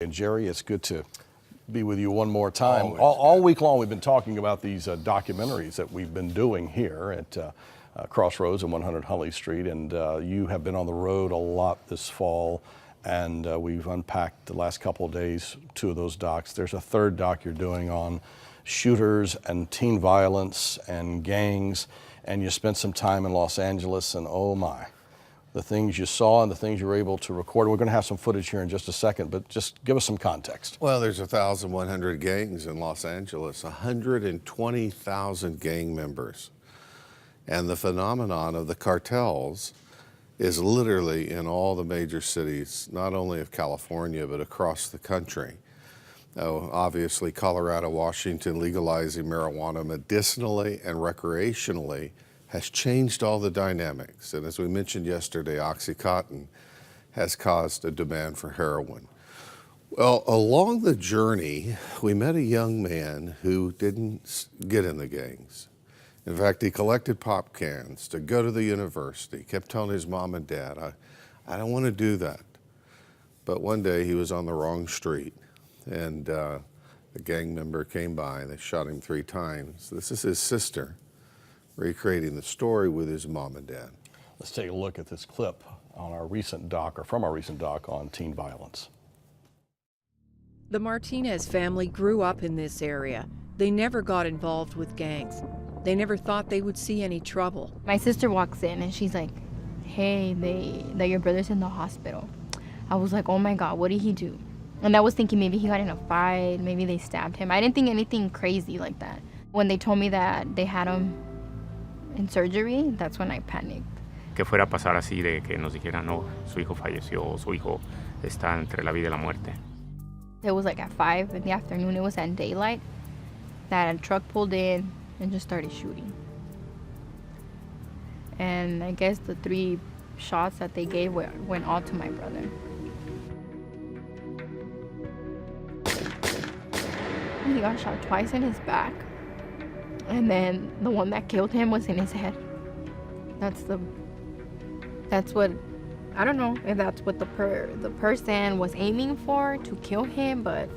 And Jerry, it's good to be with you one more time. All week long, we've been talking about these documentaries that we've been doing here at Crossroads and 100 Hunley Street. And you have been on the road a lot this fall. And we've unpacked the last couple of days, 2 of those docs. There's a 3rd doc you're doing on shooters and teen violence and gangs. And you spent some time in Los Angeles, and oh my, the things you saw and the things you were able to record. We're going to have some footage here in just a second, but just give us some context. Well, there's 1,100 gangs in Los Angeles, 120,000 gang members. And the phenomenon of the cartels is literally in all the major cities, not only of California, but across the country. Obviously, Colorado, Washington legalizing marijuana medicinally and recreationally has changed all the dynamics. And as we mentioned yesterday, OxyContin has caused a demand for heroin. Well, along the journey, we met a young man who didn't get in the gangs. In fact, he collected pop cans to go to the university, kept telling his mom and dad, I don't want to do that. But one day he was on the wrong street, and a gang member came by, they shot him 3 times. This is his sister, recreating the story with his mom and dad. Let's take a look at this clip on our recent doc, or from our recent doc on teen violence. The Martinez family grew up in this area. They never got involved with gangs. They never thought they would see any trouble. My sister walks in and she's like, hey, your brother's in the hospital. I was like, oh my God, what did he do? And I was thinking maybe he got in a fight, maybe they stabbed him. I didn't think anything crazy like that. When they told me that they had him in surgery, that's when I panicked. Que fuera a pasar así de que nos dijeran, no, su hijo falleció, su hijo está entre la vida y la muerte. It was like at 5 in the afternoon, it was at daylight, that a truck pulled in and just started shooting. And I guess the 3 shots that they gave went all to my brother. He got shot twice in his back. And then the one that killed him was in his head. That's what, I don't know if that's what the person was aiming for to kill him, but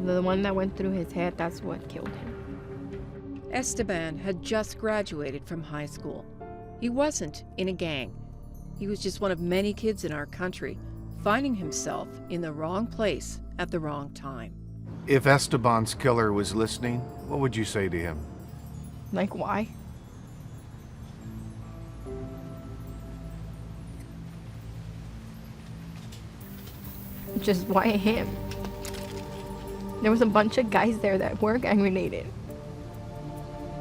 the one that went through his head, that's what killed him. Esteban had just graduated from high school. He wasn't in a gang. He was just one of many kids in our country, finding himself in the wrong place at the wrong time. If Esteban's killer was listening, what would you say to him? Like, why? Just why him? There was a bunch of guys there that were gang related.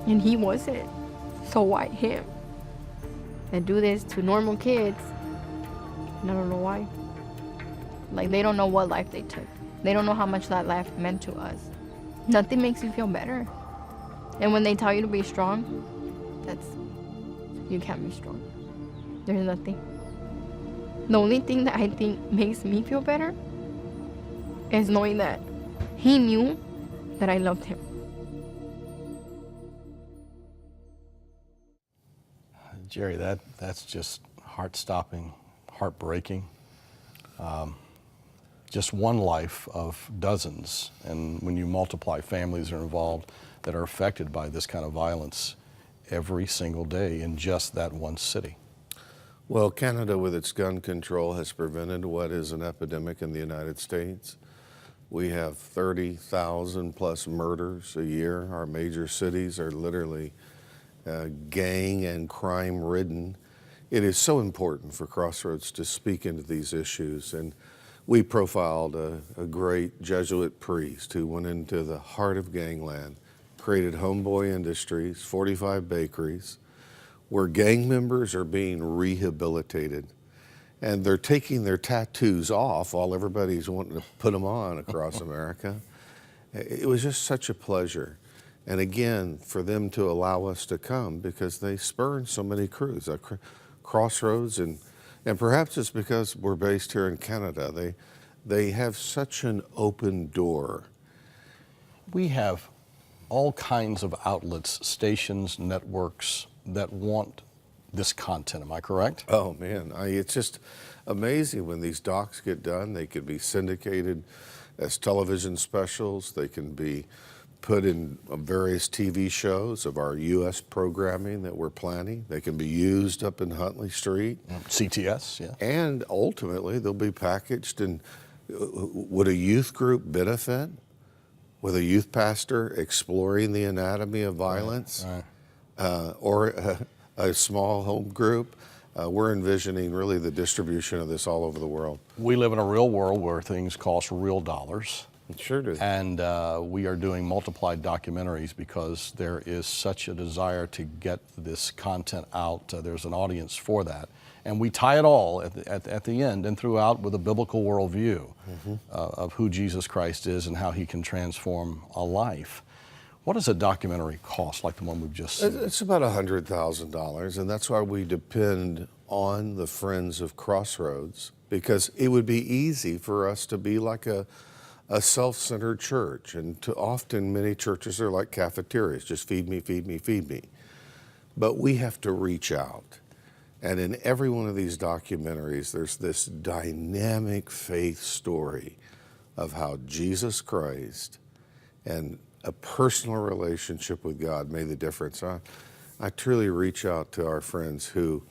And he wasn't. So why him? And do this to normal kids. And I don't know why. Like, they don't know what life they took. They don't know how much that life meant to us. Nothing makes you feel better. And when they tell you to be strong, you can't be strong. There's nothing. The only thing that I think makes me feel better is knowing that he knew that I loved him. Jerry, that's just heart-stopping, heartbreaking. Just one life of dozens, and when you multiply families that are involved that are affected by this kind of violence every single day in just that one city. Well, Canada with its gun control has prevented what is an epidemic in the United States. We have 30,000 plus murders a year. Our major cities are literally gang and crime ridden. It is so important for Crossroads to speak into these issues, and we profiled a great Jesuit priest who went into the heart of gangland, created Homeboy Industries, 45 bakeries, where gang members are being rehabilitated. And they're taking their tattoos off while everybody's wanting to put them on across America. It was just such a pleasure. And again, for them to allow us to come because they spurn so many crews. Crossroads, and perhaps it's because we're based here in Canada, they have such an open door. We have all kinds of outlets, stations, networks that want this content. Am I correct? Oh man, it's just amazing when these docs get done. They can be syndicated as television specials. They can be put in various TV shows of our U.S. programming that we're planning. They can be used up in Huntley Street. CTS, yeah. And ultimately, they'll be packaged in. Would a youth group benefit with a youth pastor exploring the anatomy of violence? Or a small home group? We're envisioning really the distribution of this all over the world. We live in a real world where things cost real dollars. Sure do. And we are doing multiplied documentaries because there is such a desire to get this content out. There's an audience for that. And we tie it all at the end and throughout with a biblical worldview of who Jesus Christ is and how he can transform a life. What does a documentary cost like the one we've just seen? It's about $100,000, and that's why we depend on the Friends of Crossroads, because it would be easy for us to be like a self-centered church, and often many churches are like cafeterias, just feed me, feed me, feed me. But we have to reach out. And in every one of these documentaries, there's this dynamic faith story of how Jesus Christ and a personal relationship with God made the difference. I truly reach out to our friends who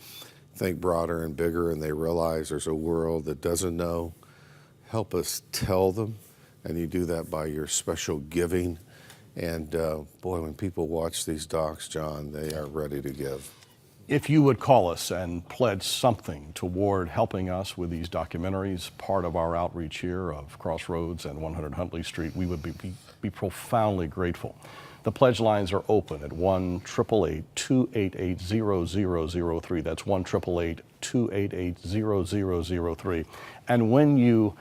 think broader and bigger, and they realize there's a world that doesn't know. Help us tell them, and you do that by your special giving. And boy, when people watch these docs, John, they are ready to give. If you would call us and pledge something toward helping us with these documentaries, part of our outreach here of Crossroads and 100 Huntley Street, we would be profoundly grateful. The pledge lines are open at 1-888-288-0003. That's 1-888-288-0003. And when you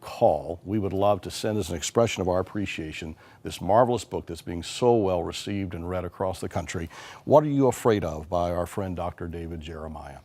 call, we would love to send as an expression of our appreciation this marvelous book that's being so well received and read across the country. What Are You Afraid Of? By our friend Dr. David Jeremiah.